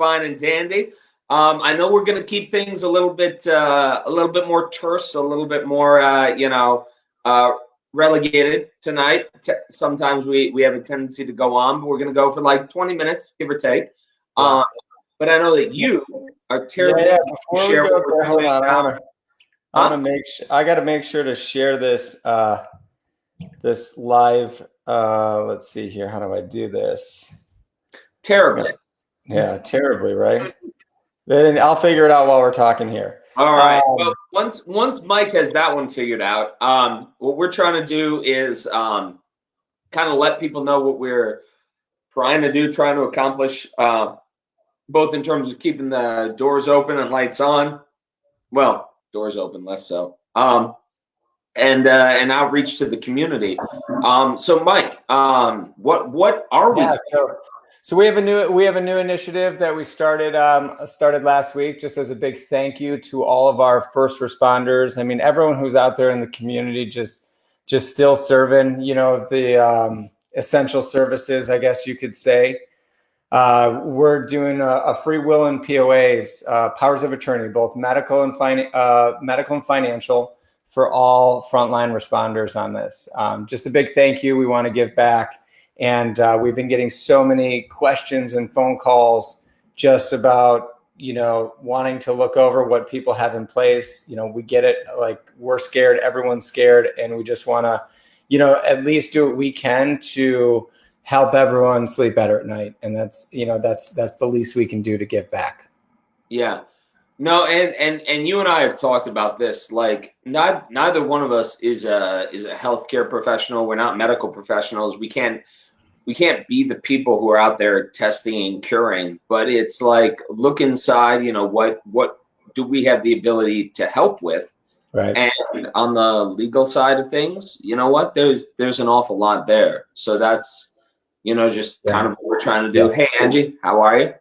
fine and dandy. I know we're going to keep things a little bit more terse, a little bit more, relegated tonight. Sometimes we have a tendency to go on, but we're going to go for like 20 minutes, give or take. Yeah. But I know that you are terribly. Yeah. Before we go there, hold on. I want to make sure. I got to make sure to share this this live. Let's see here. How do I do this? Terribly. Yeah, terribly, right? Then I'll figure it out while we're talking here. All right. Well, once Mike has that one figured out, what we're trying to do is kind of let people know what we're trying to do, trying to accomplish, both in terms of keeping the doors open and lights on. Well, doors open, less so. And outreach to the community. So Mike, what are we doing? So we have a new initiative that we started last week, just as a big thank you to all of our first responders. I mean, everyone who's out there in the community, just still serving, the essential services, I guess you could say. We're doing a free will and POAs, powers of attorney, both medical and financial, for all frontline responders on this. Just a big thank you. We want to give back. And we've been getting so many questions and phone calls just about, wanting to look over what people have in place. We get it. Like, we're scared. Everyone's scared. And we just want to, at least do what we can to help everyone sleep better at night. And that's the least we can do to give back. Yeah. No, and you and I have talked about this. Like, neither one of us is a healthcare professional. We're not medical professionals. We can't be the people who are out there testing and curing. But it's like, look inside. What do we have the ability to help with? Right. And on the legal side of things, you know what? There's an awful lot there. So that's just kind of what we're trying to do. Yeah. Hey, Angie, how are you?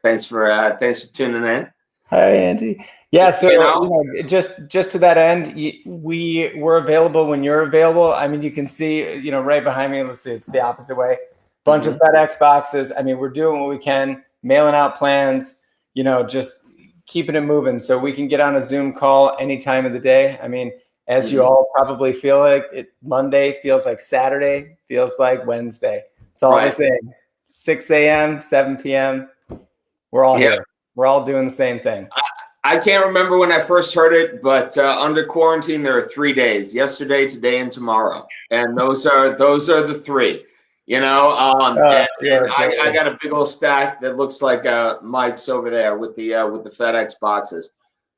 Thanks for tuning in. Hi, Angie. Yeah, so just to that end, we're available when you're available. I mean, you can see, right behind me. Let's see, it's the opposite way. Bunch of FedEx boxes. I mean, we're doing what we can, mailing out plans. Just keeping it moving, so we can get on a Zoom call any time of the day. I mean, as you all probably feel like Monday feels like Saturday, feels like Wednesday. It's all the same. 6 a.m., 7 p.m. We're all here. We're all doing the same thing. I can't remember when I first heard it, but under quarantine, there are 3 days: yesterday, today, and tomorrow. And those are the three. I got a big old stack that looks like Mike's over there with the FedEx boxes,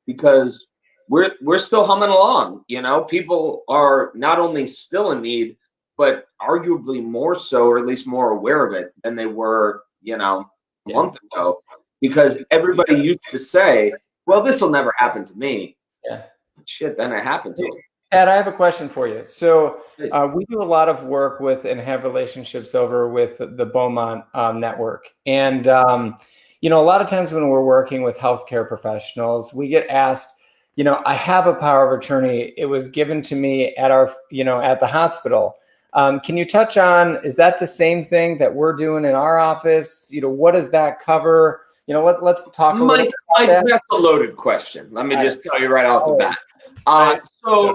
because we're still humming along. People are not only still in need, but arguably more so, or at least more aware of it than they were, a month ago. Because everybody used to say, well, this will never happen to me. Yeah. Shit, then it happened to them. Ed, I have a question for you. So we do a lot of work with and have relationships over with the Beaumont network. And, a lot of times when we're working with healthcare professionals, we get asked, I have a power of attorney. It was given to me at at the hospital. Can you touch on, is that the same thing that we're doing in our office? What does that cover? Let's talk a little bit about that. That's a loaded question. Let me just tell you right off the bat.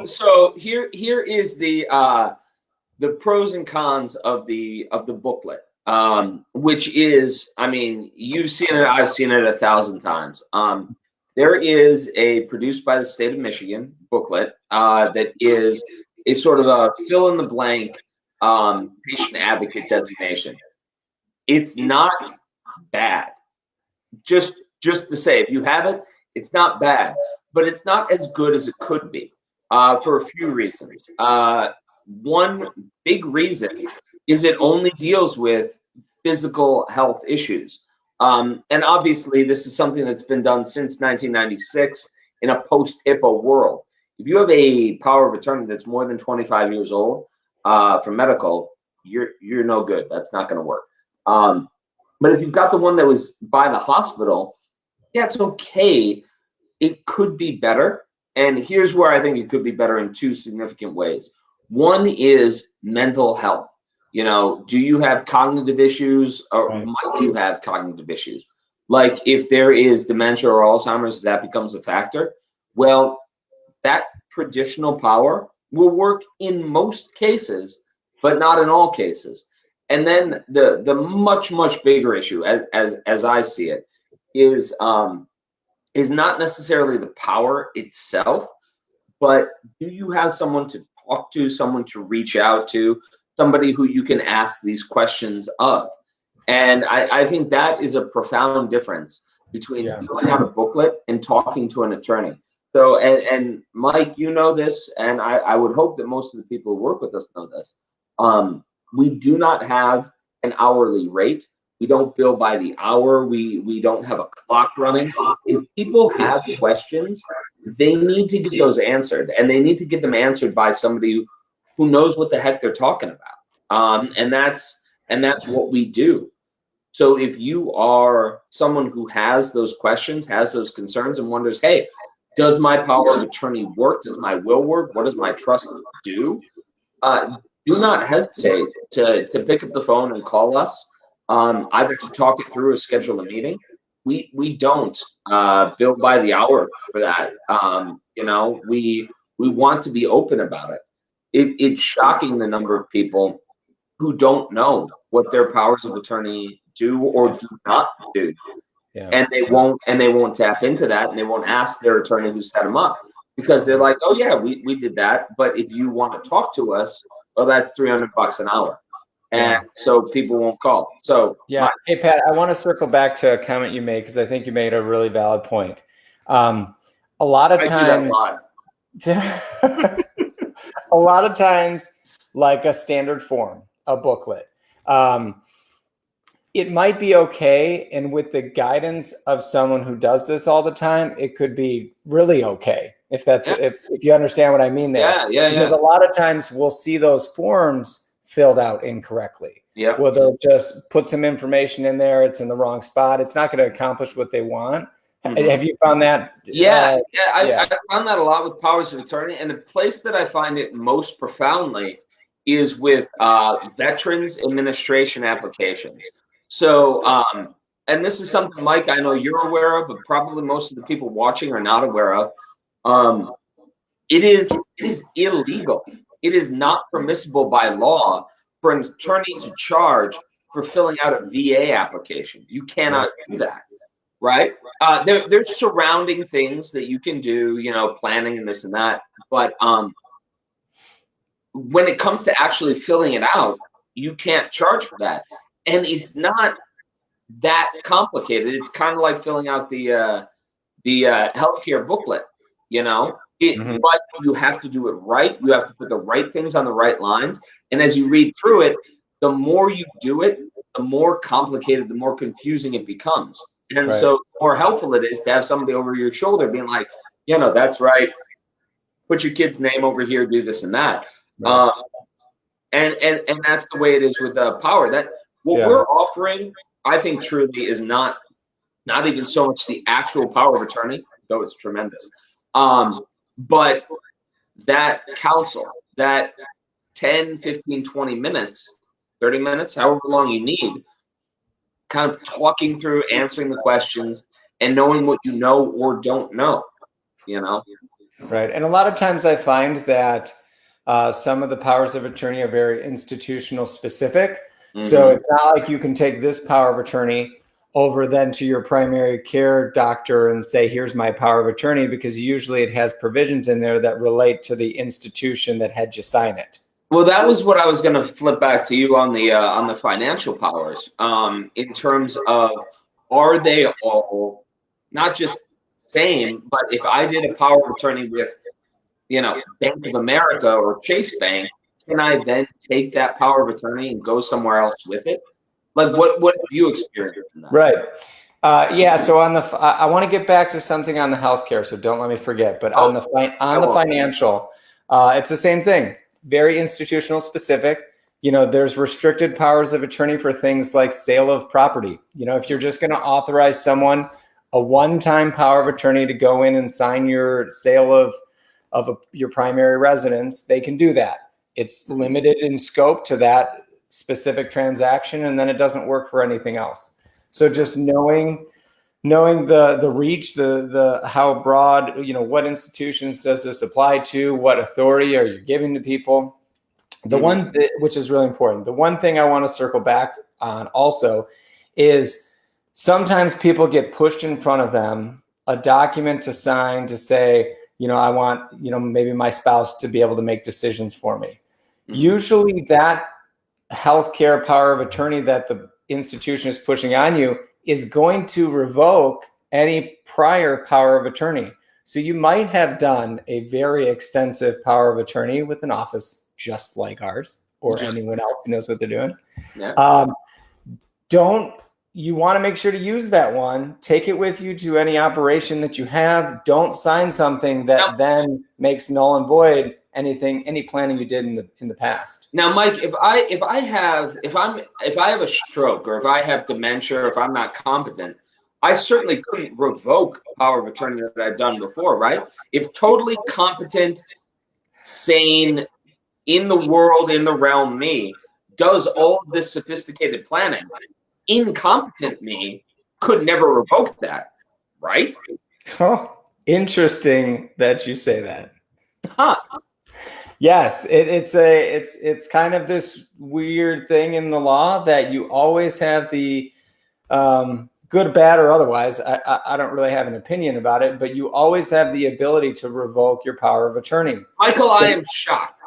So here is the pros and cons of the booklet, which is, I mean, you've seen it, I've seen it 1,000 times. There is a produced by the state of Michigan booklet that is a sort of a fill in the blank patient advocate designation. It's not bad. Just to say, if you have it, it's not bad, but it's not as good as it could be for a few reasons. One big reason is it only deals with physical health issues. And obviously, this is something that's been done since 1996 in a post-HIPAA world. If you have a power of attorney that's more than 25 years old for medical, you're no good. That's not going to work. But if you've got the one that was by the hospital, yeah, it's okay. It could be better. And here's where I think it could be better in two significant ways. One is mental health. Do you have cognitive issues, or might you have cognitive issues? Like if there is dementia or Alzheimer's, that becomes a factor. Well, that traditional power will work in most cases, but not in all cases. And then the much bigger issue, as I see it, is not necessarily the power itself, but do you have someone to talk to, someone to reach out to, somebody who you can ask these questions of? And I think that is a profound difference between filling out a booklet and talking to an attorney. So, and Mike, you know this, and I would hope that most of the people who work with us know this. We do not have an hourly rate. We don't bill by the hour. We don't have a clock running. If people have questions, they need to get those answered, and they need to get them answered by somebody who knows what the heck they're talking about. And that's what we do. So if you are someone who has those questions, has those concerns, and wonders, hey, does my power of attorney work? Does my will work? What does my trust do? Do not hesitate to pick up the phone and call us, either to talk it through or schedule a meeting. We don't bill by the hour for that. We want to be open about it. It's shocking the number of people who don't know what their powers of attorney do or do not do. Yeah. And they won't tap into that, and they won't ask their attorney who set them up, because they're like, oh yeah, we did that, but if you want to talk to us, well, that's $300 an hour. And so people won't call. So hey Pat, I want to circle back to a comment you made, because I think you made a really valid point. A lot of times a lot of times, like a standard form, a booklet, it might be okay, and with the guidance of someone who does this all the time, it could be really okay, if that's if you understand what I mean there. Because a lot of times we'll see those forms filled out incorrectly. Well, they'll just put some information in there, it's in the wrong spot, it's not going to accomplish what they want. Have you found that? I found that a lot with powers of attorney, and the place that I find it most profoundly is with veterans administration applications. So, and this is something, Mike, I know you're aware of, but probably most of the people watching are not aware of. It is illegal. It is not permissible by law for an attorney to charge for filling out a VA application. You cannot do that, right? There's surrounding things that you can do, planning and this and that. But when it comes to actually filling it out, you can't charge for that. And it's not that complicated. It's kind of like filling out the healthcare booklet, but you have to do it right. You have to put the right things on the right lines. And as you read through it, the more you do it, the more complicated, the more confusing it becomes. And so the more helpful it is to have somebody over your shoulder being like, that's right. Put your kid's name over here, do this and that. And that's the way it is with the power. That what we're offering, I think, truly is not even so much the actual power of attorney, though it's tremendous, but that counsel, that 10, 15, 20 minutes, 30 minutes, however long you need, kind of talking through, answering the questions, and knowing what you know or don't know, Right. And a lot of times I find that some of the powers of attorney are very institutional specific. So it's not like you can take this power of attorney over then to your primary care doctor and say, here's my power of attorney, because usually it has provisions in there that relate to the institution that had you sign it. Well, that was what I was going to flip back to you on the financial powers, in terms of, are they all not just same, but if I did a power of attorney with, Bank of America or Chase Bank, can I then take that power of attorney and go somewhere else with it? Like, what have you experienced in that? Right. So I want to get back to something on the healthcare, so don't let me forget. But on the financial, it's the same thing. Very institutional specific. There's restricted powers of attorney for things like sale of property. If you're just going to authorize someone a one-time power of attorney to go in and sign your sale of your primary residence, they can do that. It's limited in scope to that specific transaction, and then it doesn't work for anything else. So just knowing knowing the reach, the how broad, what institutions does this apply to? What authority are you giving to people? The one which is really important. The one thing I want to circle back on also is sometimes people get pushed in front of them a document to sign to say, I want, maybe my spouse to be able to make decisions for me. Usually that healthcare power of attorney that the institution is pushing on you is going to revoke any prior power of attorney. So you might have done a very extensive power of attorney with an office just like ours or anyone else who knows what they're doing. Yeah. You want to make sure to use that one. Take it with you to any operation that you have. Don't sign something that then makes null and void any planning you did in the past. Now, Mike, if I have a stroke, or if I have dementia, or if I'm not competent, I certainly couldn't revoke power of attorney that I've done before, right? If totally competent, sane, in the world, in the realm me, does all of this sophisticated planning, incompetent me could never revoke that, right? Oh, interesting that you say that. Huh. Yes, it's kind of this weird thing in the law that you always have the good, bad, or otherwise. I don't really have an opinion about it, but you always have the ability to revoke your power of attorney. Michael, I am shocked.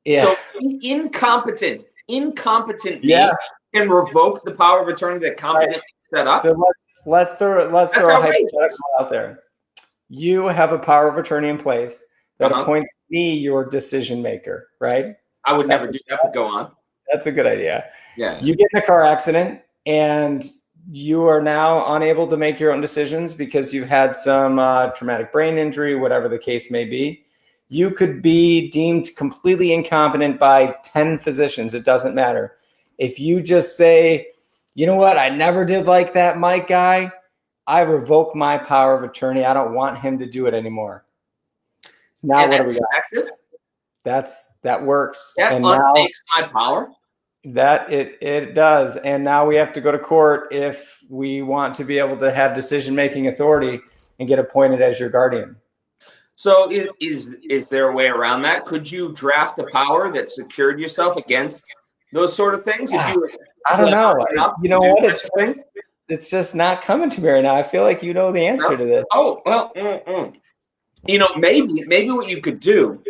Yeah. So incompetent me can revoke the power of attorney that competent set up. So let's throw a hypothetical out there. You have a power of attorney in place that appoints me your decision maker, right? I would never do that, but go on. That's a good idea. Yeah. You get in a car accident and you are now unable to make your own decisions because you've had some traumatic brain injury, whatever the case may be. You could be deemed completely incompetent by 10 physicians. It doesn't matter. If you just say, you know what, I never did like that Mike guy, I revoke my power of attorney. I don't want him to do it anymore. Now what do we got? Effective? That works. That unmakes my power? That it does. And now we have to go to court if we want to be able to have decision-making authority and get appointed as your guardian. So is there a way around that? Could you draft a power that secured yourself against those sort of things? I don't know. You know what? It's just not coming to me right now. I feel like you know the answer to this. Oh, well, maybe what you could do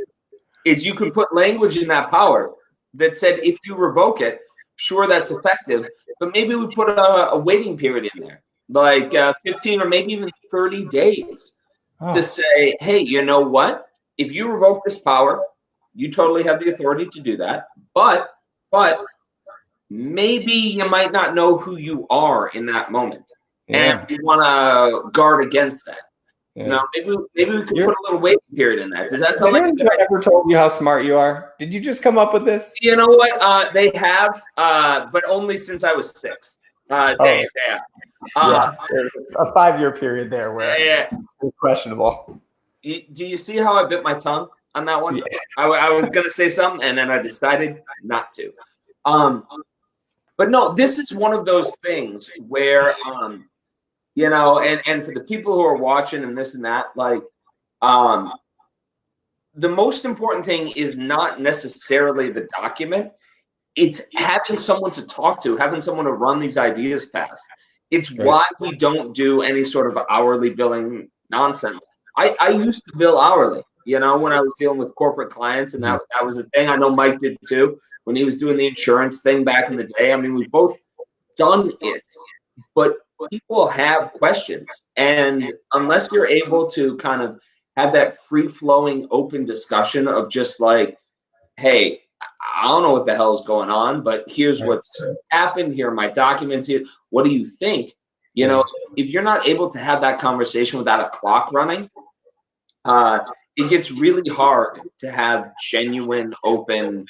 is you could put language in that power that said if you revoke it, sure, that's effective, but maybe we put a waiting period in there, like 15 or maybe even 30 days to say, hey, you know what? If you revoke this power, you totally have the authority to do that, but maybe you might not know who you are in that moment, and you want to guard against that. Yeah. Maybe we could put a little waiting period in that. Does that sound like? Anyone ever told you how smart you are? Did you just come up with this? You know what? They have, but only since I was 6. They have. There's a 5-year period there where it's questionable. Do you see how I bit my tongue on that one? Yeah. I was going to say something, and then I decided not to. But no, this is one of those things where, and for the people who are watching and this and that, like, the most important thing is not necessarily the document. It's having someone to talk to, having someone to run these ideas past. It's why we don't do any sort of hourly billing nonsense. I used to bill hourly, when I was dealing with corporate clients, and that was a thing. I know Mike did too when he was doing the insurance thing back in the day. I mean, we've both done it, but people have questions. And unless you're able to kind of have that free-flowing, open discussion of just like, hey, I don't know what the hell's going on, but here's what's happened. Here are my documents. Here, what do you think? If you're not able to have that conversation without a clock running, it gets really hard to have genuine, open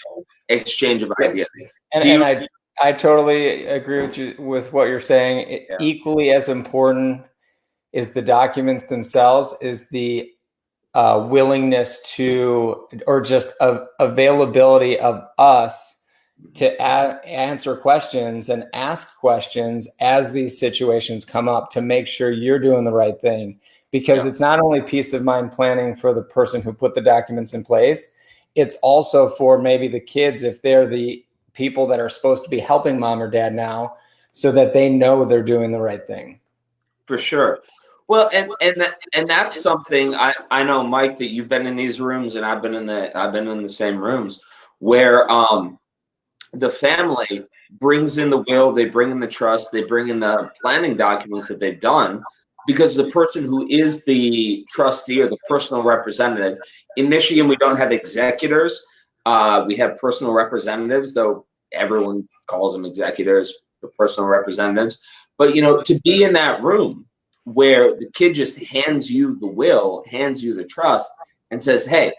exchange of ideas. And I totally agree with you with what you're saying. Equally as important is the documents themselves, is the willingness to, or just availability of us to answer questions and ask questions as these situations come up to make sure you're doing the right thing. Because it's not only peace of mind planning for the person who put the documents in place, it's also for maybe the kids, if they're the people that are supposed to be helping mom or dad now, so that they know they're doing the right thing. For sure. Well, and that's something I know, Mike, that you've been in these rooms, and I've been in the same rooms where the family brings in the will, they bring in the trust, they bring in the planning documents that they've done, because the person who is the trustee or the personal representative in Michigan, we don't have executors. We have personal representatives, though everyone calls them executors, the personal representatives. But, to be in that room where the kid just hands you the will, hands you the trust, and says, "Hey,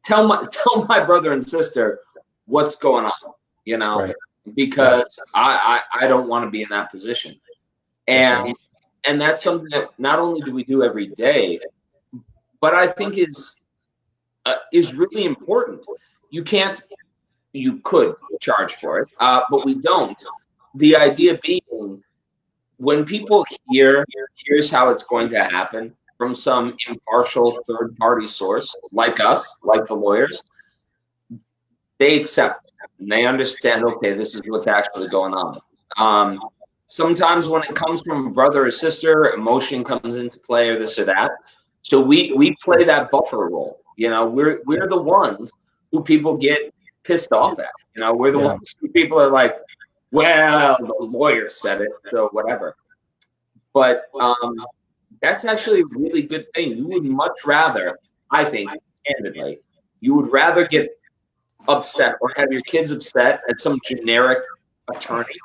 tell my brother and sister what's going on," Right. because I don't want to be in that position. And that's something that not only do we do every day, but I think is really important. You could charge for it, but we don't. The idea being, when people here's how it's going to happen from some impartial third-party source like us, like the lawyers, they accept it and they understand, okay, this is what's actually going on. Sometimes when it comes from a brother or sister, emotion comes into play, or this or that. So we play that buffer role. We're the ones who people get pissed off at. We're the ones who people are like, well, the lawyer said it, so whatever. But that's actually a really good thing. You would much rather, I think, candidly, you would rather get upset or have your kids upset at some generic attorney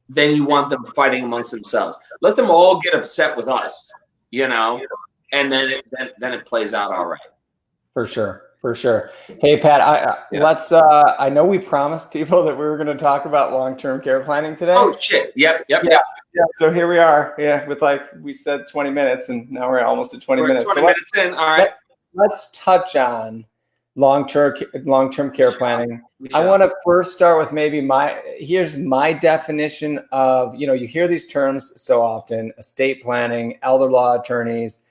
than you want them fighting amongst themselves. Let them all get upset with us, and then it plays out all right. For sure. Hey, Pat, let's. I know we promised people that we were going to talk about long-term care planning today. Oh shit! Yep. Yeah. So here we are. Yeah, with we said 20 minutes, and now we're almost at 20 minutes. 20 minutes in. All right. Let's touch on long-term care planning. I want to first start with maybe here's my definition of, you hear these terms so often: estate planning, elder law attorneys.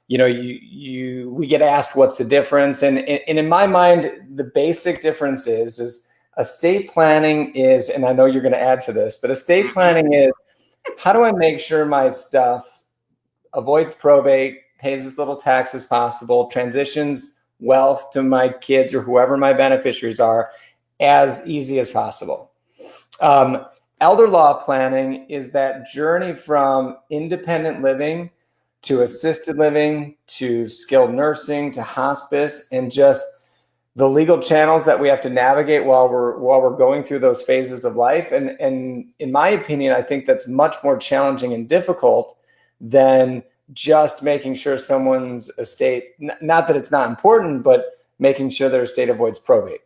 We get asked what's the difference, and in my mind, the basic difference is estate planning is, and I know you're going to add to this, but estate planning is, how do I make sure my stuff avoids probate, pays as little tax as possible, transitions wealth to my kids or whoever my beneficiaries are as easy as possible. Elder law planning is that journey from independent living to assisted living to skilled nursing to hospice, and just the legal channels that we have to navigate while we're going through those phases of life. And in my opinion, I think that's much more challenging and difficult than just making sure someone's estate, not that it's not important, but making sure their estate avoids probate.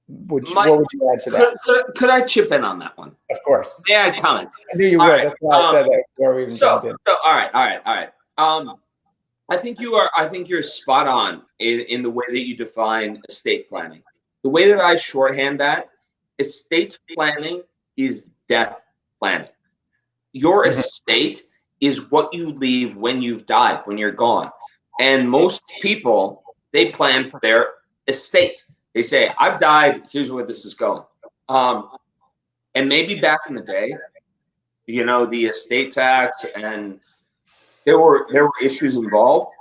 What would you add to that? Could I chip in on that one? Of course. May I comment? I knew you would. Right. That's why I said that before we even jumped in. All right. I think you're spot on in the way that you define estate planning. The way that I shorthand that, estate planning is death planning. Your estate is what you leave when you've died, when you're gone. And most people, they plan for their estate. They say, I've died, here's where this is going. And maybe back in the day, the estate tax, and there were issues involved.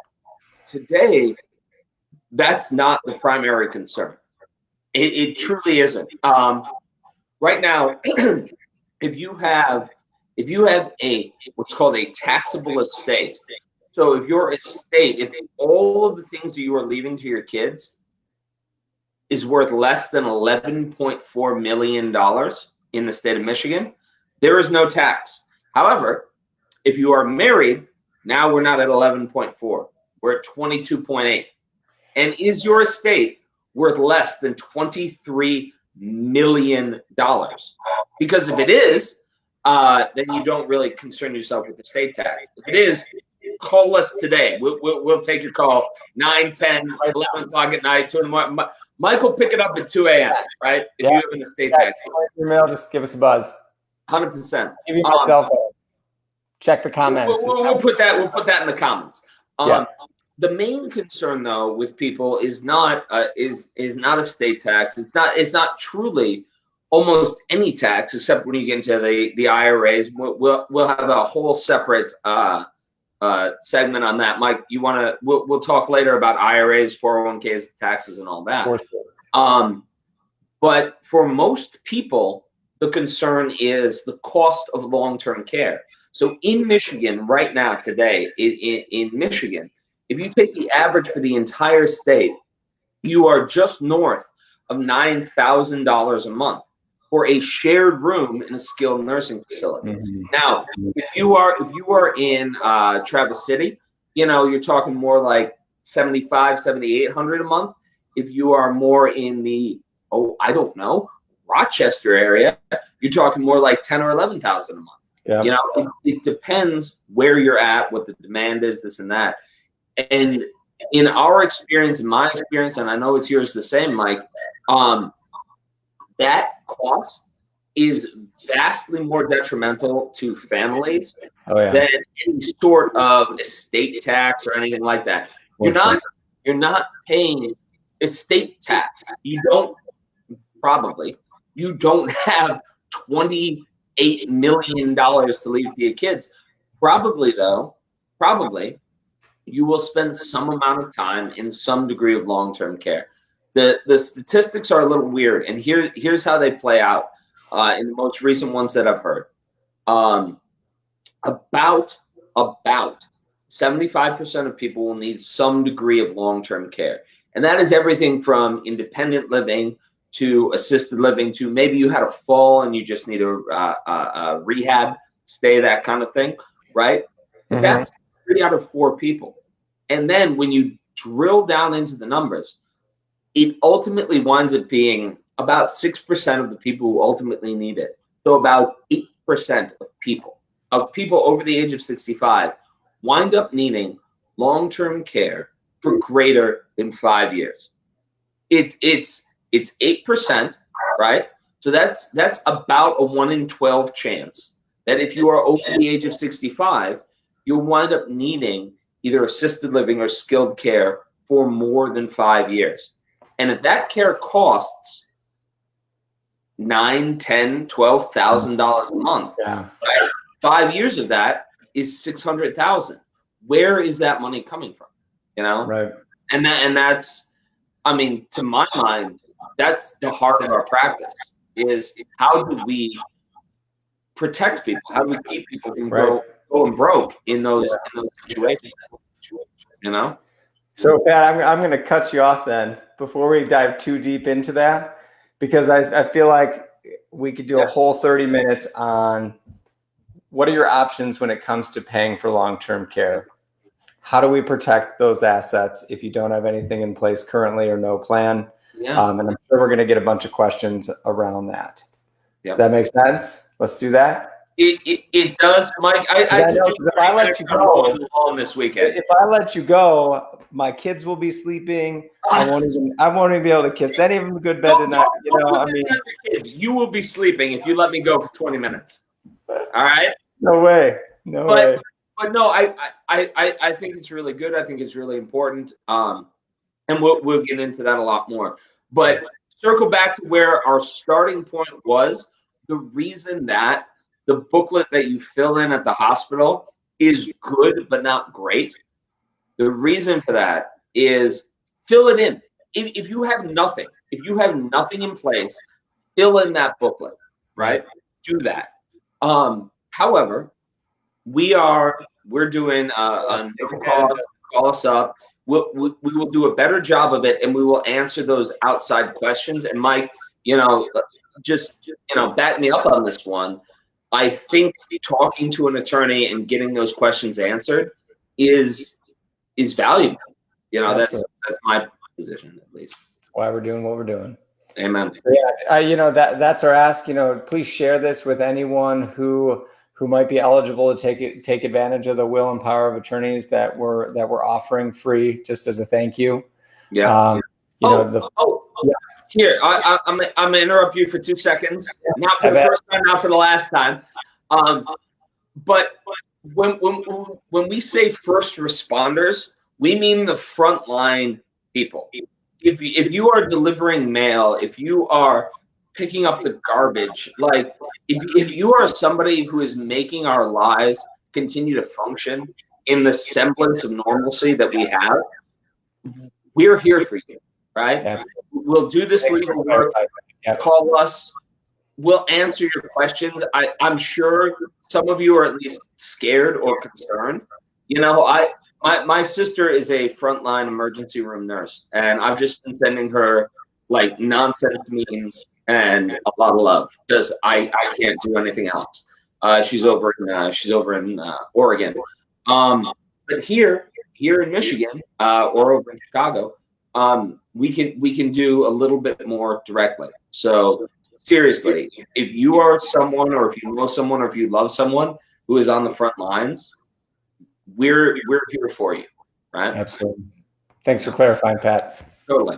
Today, that's not the primary concern. It truly isn't. Right now, if you have what's called a taxable estate, so if your estate, if all of the things that you are leaving to your kids is worth less than $11.4 million in the state of Michigan, there is no tax. However, if you are married, now we're not at 11.4, we're at 22.8. And is your estate worth less than $23 million? Because if it is, then you don't really concern yourself with estate tax. If it is, call us today. We'll take your call 9, 10, 11 o'clock at night, 2 in the morning. Mike will pick it up at 2 a.m., right? If you have an estate tax. Email, just give us a buzz. 100%. Give me my cell phone. Check the comments. We'll put that in the comments. The main concern, though, with people is not estate tax. It's not truly almost any tax, except when you get into the IRAs. We'll have a whole separate segment on that. Mike, you want to? We'll talk later about IRAs, 401ks, taxes, and all that. But for most people, the concern is the cost of long-term care. So in Michigan right now, today, in Michigan, if you take the average for the entire state, you are just north of $9,000 a month for a shared room in a skilled nursing facility. Now, if you are in Traverse City, you're talking more like $7,800 a month. If you are more in the Rochester area, you're talking more like $10,000 or $11,000 a month. Yeah. It depends where you're at, what the demand is, this and that. And in our experience, in my experience, and I know it's yours the same, Mike, that cost is vastly more detrimental to families than any sort of estate tax or anything like that. You're not paying estate tax. You don't have $28 million to leave to your kids. Probably you will spend some amount of time in some degree of long-term care. The statistics are a little weird, and here's how they play out in the most recent ones that I've heard. About 75% of people will need some degree of long-term care, and that is everything from independent living to assisted living to maybe you had a fall and you just need a rehab stay, that kind of thing, right? But that's 3 out of 4 people. And then when you drill down into the numbers, it ultimately winds up being about 6% of the people who ultimately need it. So about 8% of people over the age of 65 wind up needing long-term care for greater than 5 years. It's 8%, right? So that's about a 1 in 12 chance that if you are over the age of 65, you'll wind up needing either assisted living or skilled care for more than 5 years. And if that care costs $9,000, $10,000, $12,000 a month, right? 5 years of that is $600,000. Where is that money coming from? Right. And that's, to my mind, that's the heart of our practice, is how do we protect people? How do we keep people from going broke in those situations? So Pat, I'm going to cut you off then before we dive too deep into that, because I feel like we could do a whole 30 minutes on what are your options when it comes to paying for long-term care. How do we protect those assets if you don't have anything in place currently or no plan? And I'm sure we're going to get a bunch of questions around that. Does that make sense? Let's do that. It does, Mike. If I let you go on this weekend, if I let you go, my kids will be sleeping. I won't even be able to kiss any of them a good bed tonight. You will be sleeping if you let me go for 20 minutes. All right. No way. But no, I think it's really good. I think it's really important. And we'll get into that a lot more. But circle back to where our starting point was. The reason that the booklet that you fill in at the hospital is good but not great. The reason for that is fill it in. If you have nothing in place, fill in that booklet, right? Do that. However, we're doing call us up. We will do a better job of it, and we will answer those outside questions. And Mike, back me up on this one. I think talking to an attorney and getting those questions answered is valuable. That's my position, at least. That's why we're doing what we're doing. Amen. So that's our ask. Please share this with anyone who might be eligible to take advantage of the will and power of attorneys that we're offering free, just as a thank you. Yeah. Yeah. Here, I'm gonna interrupt you for 2 seconds. Not for the first time, not for the last time. But when we say first responders, we mean the frontline people. If you are delivering mail, if you are picking up the garbage, like if you are somebody who is making our lives continue to function in the semblance of normalcy that we have, we're here for you, right? Yeah. We'll do this legal work. Call us. We'll answer your questions. I'm sure some of you are at least scared or concerned. You know, my sister is a frontline emergency room nurse, and I've just been sending her like nonsense memes and a lot of love because I can't do anything else. She's over in Oregon, but here in Michigan or over in Chicago, we can do a little bit more directly. So seriously, if you are someone, or if you know someone, or if you love someone who is on the front lines, we're here for you, right? Absolutely. Thanks for clarifying, Pat. Totally.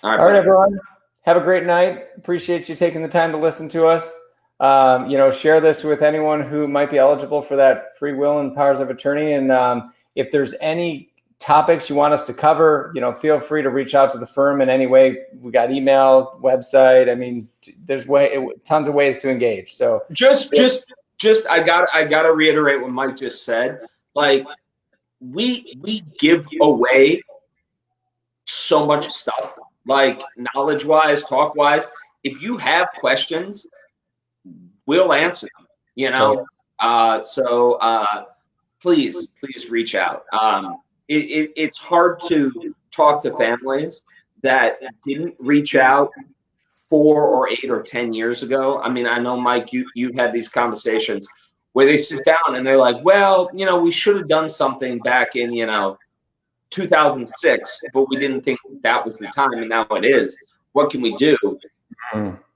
All right, everyone. Have a great night. Appreciate you taking the time to listen to us. Share this with anyone who might be eligible for that free will and powers of attorney. And if there's any topics you want us to cover, feel free to reach out to the firm in any way. We got email, website. I mean, there's tons of ways to engage. So just I gotta reiterate what Mike just said. Like we give away so much stuff, like knowledge wise, talk wise. If you have questions, we'll answer them. Please reach out. It's hard to talk to families that didn't reach out 4 or 8 or 10 years ago. I mean, I know, Mike, you've had these conversations where they sit down and they're like, well, we should have done something back in, 2006, but we didn't think that was the time, and now it is. What can we do?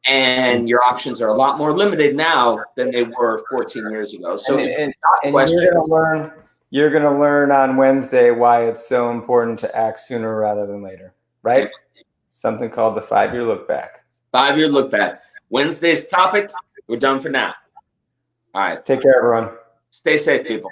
And your options are a lot more limited now than they were 14 years ago. So you're going to learn on Wednesday why it's so important to act sooner rather than later, right? Something called the 5-year look back. 5-year look back. Wednesday's topic. We're done for now. All right. Take care, everyone. Stay safe, people.